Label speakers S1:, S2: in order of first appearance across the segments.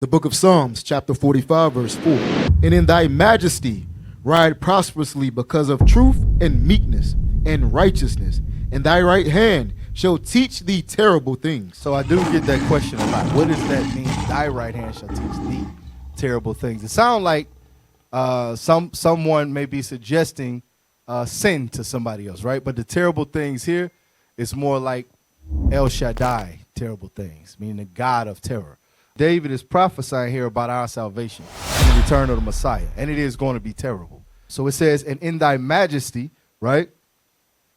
S1: The book of Psalms, chapter 45, verse 4. And in thy majesty ride prosperously because of truth and meekness and righteousness, and thy right hand shall teach thee terrible things.
S2: So I do get that question a lot. What does that mean? Thy right hand shall teach thee terrible things. It sounds like someone may be suggesting sin to somebody else, right? But the terrible things here is more like El Shaddai, terrible things, meaning the God of terror. David is prophesying here about our salvation and the return of the Messiah, and it is going to be terrible. So it says, and in thy majesty, right?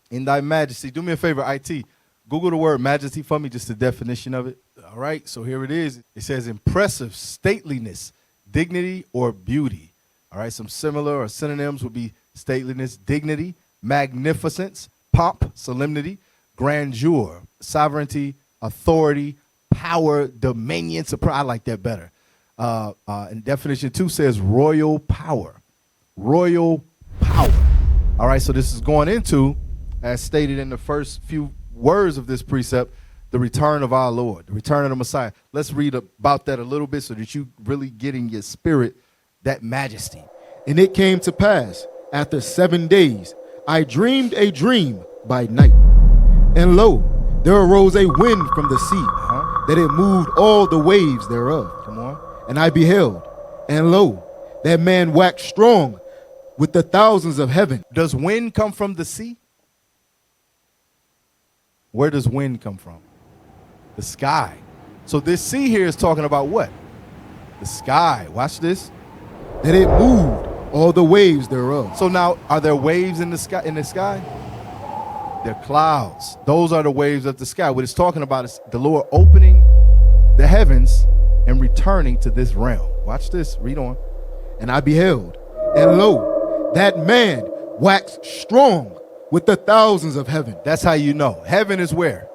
S2: In thy majesty. Do me a favor, IT. Google the word majesty for me, just the definition of it. All right, so here it is. It says impressive, stateliness, dignity, or beauty. All right, some similar or synonyms would be stateliness, dignity, magnificence, pomp, solemnity, grandeur, sovereignty, authority, power, dominion, I like that better. And definition 2 says royal power. Royal power. All right, so this is going into, as stated in the first few words of this precept, the return of our Lord, the return of the Messiah. Let's read about that a little bit so that you really get in your spirit that majesty.
S1: And it came to pass, after 7 days, I dreamed a dream by night. And lo, there arose a wind from the sea, that it moved all the waves thereof.
S2: Come on.
S1: And I beheld, and lo, that man waxed strong with the thousands of heaven.
S2: Does wind come from the sea? Where does wind come from? The sky. So this sea here is talking about what? The sky. Watch this.
S1: That it moved all the waves thereof.
S2: So now, are there waves in the sky? They're clouds. Those are the waves of the sky. What it's talking about is the Lord opening the heavens and returning to this realm. Watch this. Read on.
S1: And I beheld, and lo, that man waxed strong with the thousands of heaven.
S2: That's how you know. Heaven is where?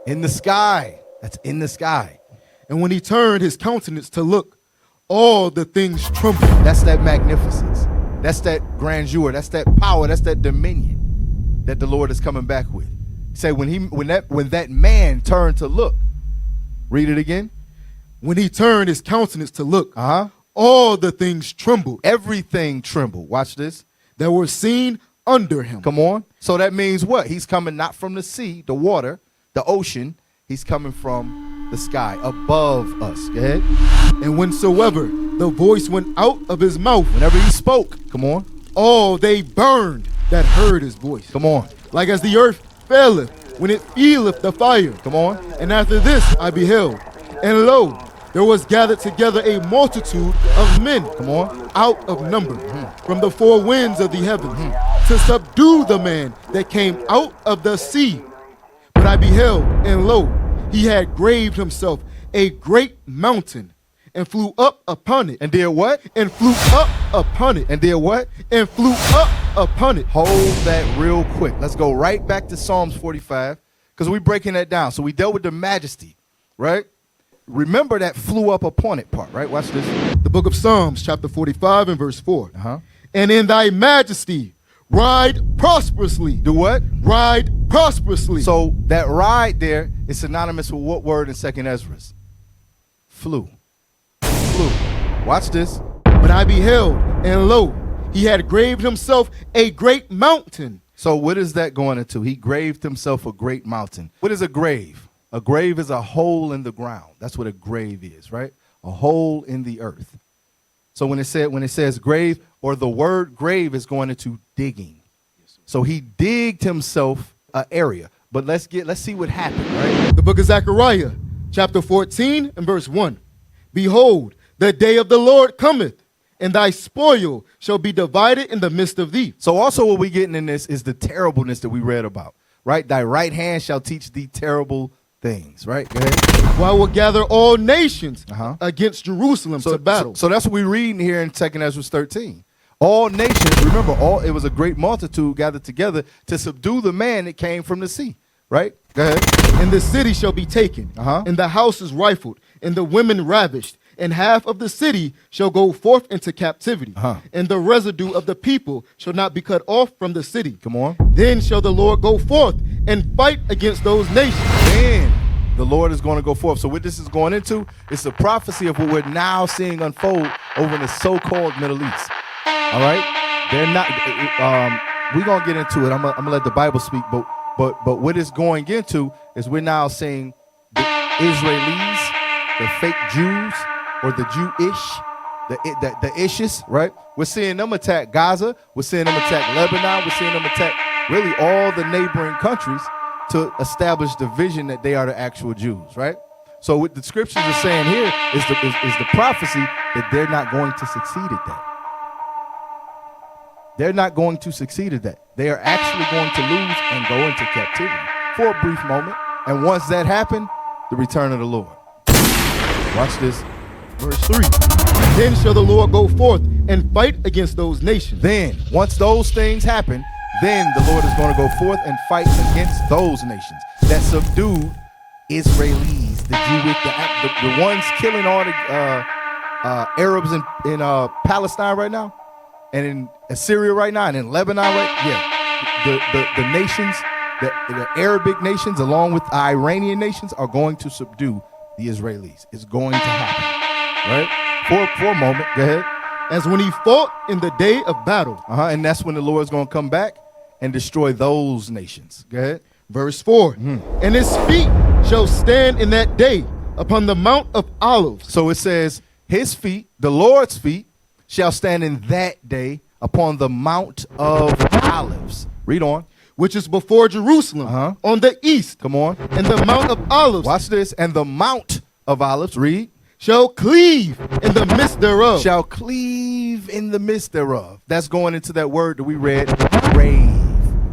S2: In the sky. That's in the sky.
S1: And when he turned his countenance to look, all the things trembled.
S2: That's that magnificence. That's that grandeur. That's that power. That's that dominion that the Lord is coming back with. Say when that man turned to look. Read it again.
S1: When he turned his countenance to look, all the things trembled.
S2: Everything trembled. Watch this.
S1: That were seen under him.
S2: Come on. So that means what? He's coming not from the sea, the water, the ocean. He's coming from the sky, above us. Go ahead.
S1: And whensoever the voice went out of his mouth,
S2: whenever he spoke, come on,
S1: all they burned that heard his voice.
S2: Come on.
S1: Like as the earth faileth when it feeleth the fire.
S2: Come on.
S1: And after this I beheld, and lo, there was gathered together a multitude of men,
S2: come on,
S1: out of number, from the four winds of the heaven, to subdue the man that came out of the sea. But I beheld, and lo, he had graved himself a great mountain, and flew up upon it.
S2: And did what?
S1: And flew up upon it.
S2: And did what?
S1: And flew up upon it.
S2: Hold that real quick. Let's go right back to Psalms 45, because we're breaking that down. So we dealt with the majesty, right? Remember that flew up upon it part, right? Watch this.
S1: The book of Psalms, chapter 45 and verse 4. And in thy majesty ride prosperously.
S2: Do what?
S1: Ride prosperously.
S2: So that ride there is synonymous with what word in 2nd Ezra? Flew. Flew. Watch this.
S1: But I beheld, and lo, he had graved himself a great mountain.
S2: So what is that going into? He graved himself a great mountain. What is a grave? A grave is a hole in the ground. That's what a grave is, right? A hole in the earth. So when it says grave, or the word grave is going into digging. So he digged himself an area. But let's see what happened, right?
S1: The book of Zechariah, chapter 14 and verse 1. Behold, the day of the Lord cometh, and thy spoil shall be divided in the midst of thee.
S2: So also what we're getting in this is the terribleness that we read about, right? Thy right hand shall teach thee terrible things, right? Go ahead.
S1: For I will gather all nations against Jerusalem to battle.
S2: So that's what we're reading here in 2nd Ezra 13. All nations, remember, it was a great multitude gathered together to subdue the man that came from the sea, right? Go ahead.
S1: And the city shall be taken, and the houses rifled, and the women ravished, and half of the city shall go forth into captivity, and the residue of the people shall not be cut off from the city.
S2: Come on.
S1: Then shall the Lord go forth and fight against those nations.
S2: Then The Lord is going to go forth. So what this is going into, it's a prophecy of what we're now seeing unfold over in the so-called Middle East. All right? They're not, we're going to get into it. I'm gonna let the Bible speak, but what it's going into is we're now seeing the Israelis, the fake Jews, or the Jewish, the ishes, right? We're seeing them attack Gaza. We're seeing them attack Lebanon. We're seeing them attack really all the neighboring countries to establish the vision that they are the actual Jews, right? So what the scriptures are saying here is the prophecy that they're not going to succeed at that. They're not going to succeed at that. They are actually going to lose and go into captivity for a brief moment. And once that happens, the return of the Lord. Watch this.
S1: Verse 3. Then shall the Lord go forth and fight against those nations.
S2: Then, once those things happen, then the Lord is going to go forth and fight against those nations that subdued Israelis, the Jewish, the ones killing all the Arabs in Palestine right now, and in Assyria right now, and in Lebanon right. Yeah, the nations, the Arabic nations, along with the Iranian nations, are going to subdue the Israelis. It's going to happen, right? For a moment, go ahead.
S1: As when he fought in the day of battle.
S2: And that's when the Lord's going to come back and destroy those nations. Go ahead.
S1: Verse 4. And his feet shall stand in that day upon the Mount of Olives.
S2: So it says, his feet, the Lord's feet, shall stand in that day upon the Mount of Olives. Read on.
S1: Which is before Jerusalem, on the east.
S2: Come on.
S1: And the Mount of Olives.
S2: Watch this. And the Mount of Olives, read.
S1: Shall cleave in the midst thereof.
S2: Shall cleave in the midst thereof. That's going into that word that we read, grave.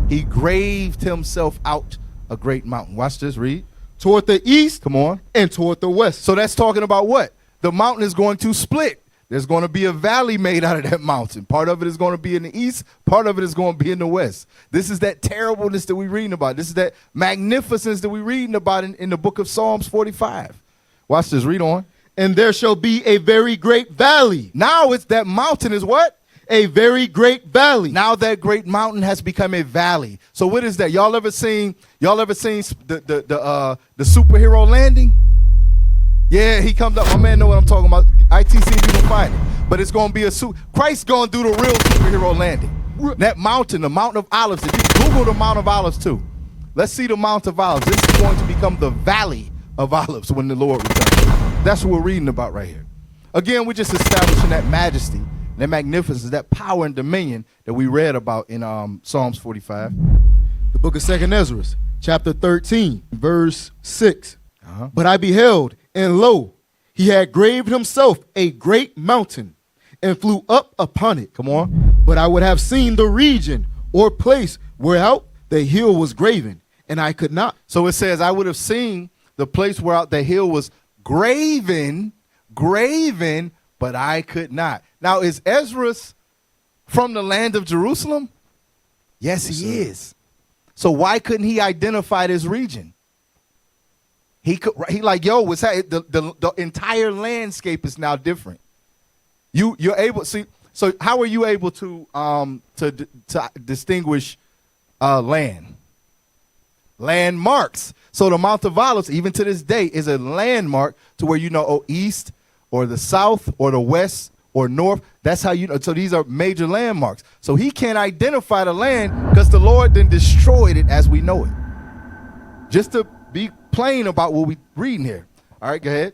S2: He graved himself out a great mountain. Watch this, read.
S1: Toward the east.
S2: Come on.
S1: And toward the west.
S2: So that's talking about what? The mountain is going to split. There's going to be a valley made out of that mountain. Part of it is going to be in the east. Part of it is going to be in the west. This is that terribleness that we're reading about. This is that magnificence that we're reading about in the book of Psalms 45. Watch this. Read on.
S1: And there shall be a very great valley.
S2: Now it's that mountain is what?
S1: A very great valley.
S2: Now that great mountain has become a valley. So what is that? Y'all ever seen the superhero landing? Yeah, he comes up. My man know what I'm talking about. ITC, you can find it. But it's going to be Christ's going to do the real superhero landing. That mountain, the Mount of Olives. If you Google the Mount of Olives too. Let's see the Mount of Olives. This is going to become the Valley of Olives when the Lord returns. That's what we're reading about right here. Again, we're just establishing that majesty, that magnificence, that power and dominion that we read about in Psalms 45.
S1: The book of 2nd Ezra, chapter 13, verse 6. But I beheld, and lo, he had graved himself a great mountain and flew up upon it.
S2: Come on.
S1: But I would have seen the region or place whereout the hill was graven, and I could not.
S2: So it says, I would have seen the place whereout the hill was graven, but I could not. Now, is Ezra from the land of Jerusalem? Yes, he is. So why couldn't he identify this region? He like, yo, what's that? The entire landscape is now different. You're able see. So how are you able to distinguish landmarks? So the Mount of Olives, even to this day, is a landmark to where you know, east or the south or the west or north. That's how you know. So these are major landmarks. So he can't identify the land because the Lord then destroyed it as we know it. Just to be plain about what we're reading here. All right, go ahead.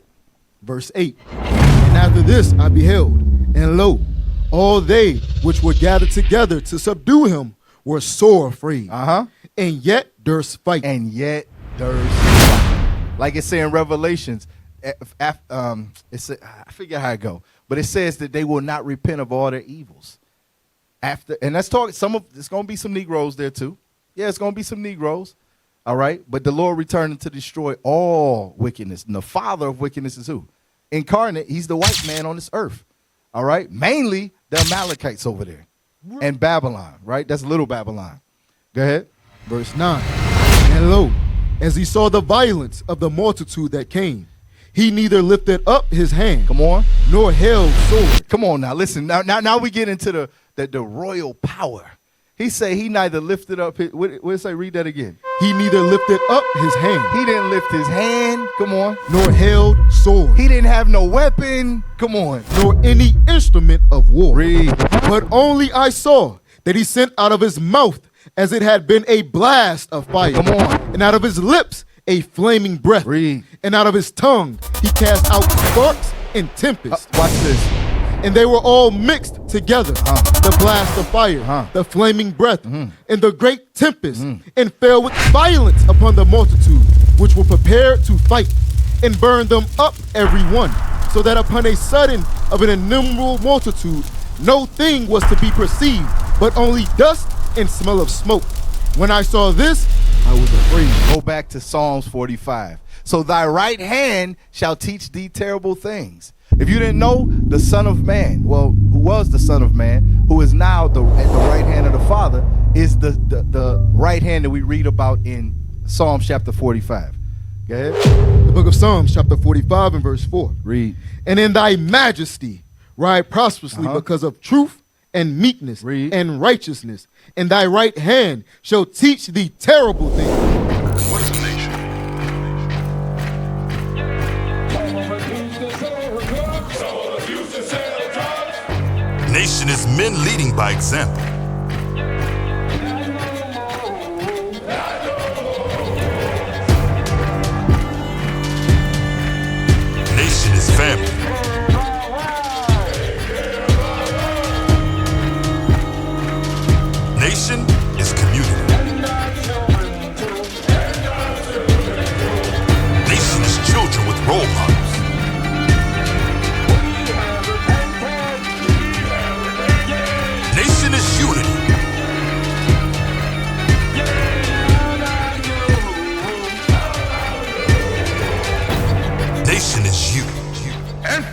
S1: Verse 8. And after this I beheld, and lo, all they which were gathered together to subdue him were sore afraid. And yet durst fight.
S2: Like it says in Revelations, I forget how it go, but it says that they will not repent of all their evils. And let's talk. It's going to be some Negroes there too. Yeah, it's going to be some Negroes. All right, but the Lord returned to destroy all wickedness. And the father of wickedness is who? Incarnate. He's the white man on this earth. All right, mainly the Amalekites over there, and Babylon. Right, that's little Babylon. Go ahead.
S1: Verse 9. And lo, as he saw the violence of the multitude that came, he neither lifted up his hand.
S2: Come on.
S1: Nor held sword.
S2: Come on now. Listen. Now we get into the royal power He say he neither lifted up his, what it say? Read that again.
S1: He neither lifted up his hand,
S2: He didn't lift his hand. Come on.
S1: nor held sword,
S2: He didn't have no weapon. Come on.
S1: nor any instrument of war.
S2: Read.
S1: But only I saw that he sent out of his mouth as it had been a blast of fire.
S2: Come on.
S1: And out of his lips a flaming breath.
S2: Read.
S1: And out of his tongue he cast out sparks and tempests.
S2: Watch this.
S1: And they were all mixed together. The blast of fire, the flaming breath, and the great tempest, and fell with violence upon the multitude, which were prepared to fight, and burned them up every one, so that upon a sudden of an innumerable multitude, no thing was to be perceived, but only dust and smell of smoke. When I saw this, I was afraid.
S2: Go back to Psalms 45. So thy right hand shall teach thee terrible things. If you didn't know, the Son of Man, well, who was the Son of Man, who is now at the right hand of the Father, is the right hand that we read about in Psalms chapter 45. Go ahead.
S1: The book of Psalms, chapter 45 and verse 4.
S2: Read.
S1: And in thy majesty ride prosperously because of truth and meekness
S2: Read.
S1: and righteousness. And thy right hand shall teach thee terrible things.
S3: What is a nation?
S4: Nation is men leading by example. Nation is family. Nation is community. Nation is children with role models. Nation is unity. Nation is you.
S3: And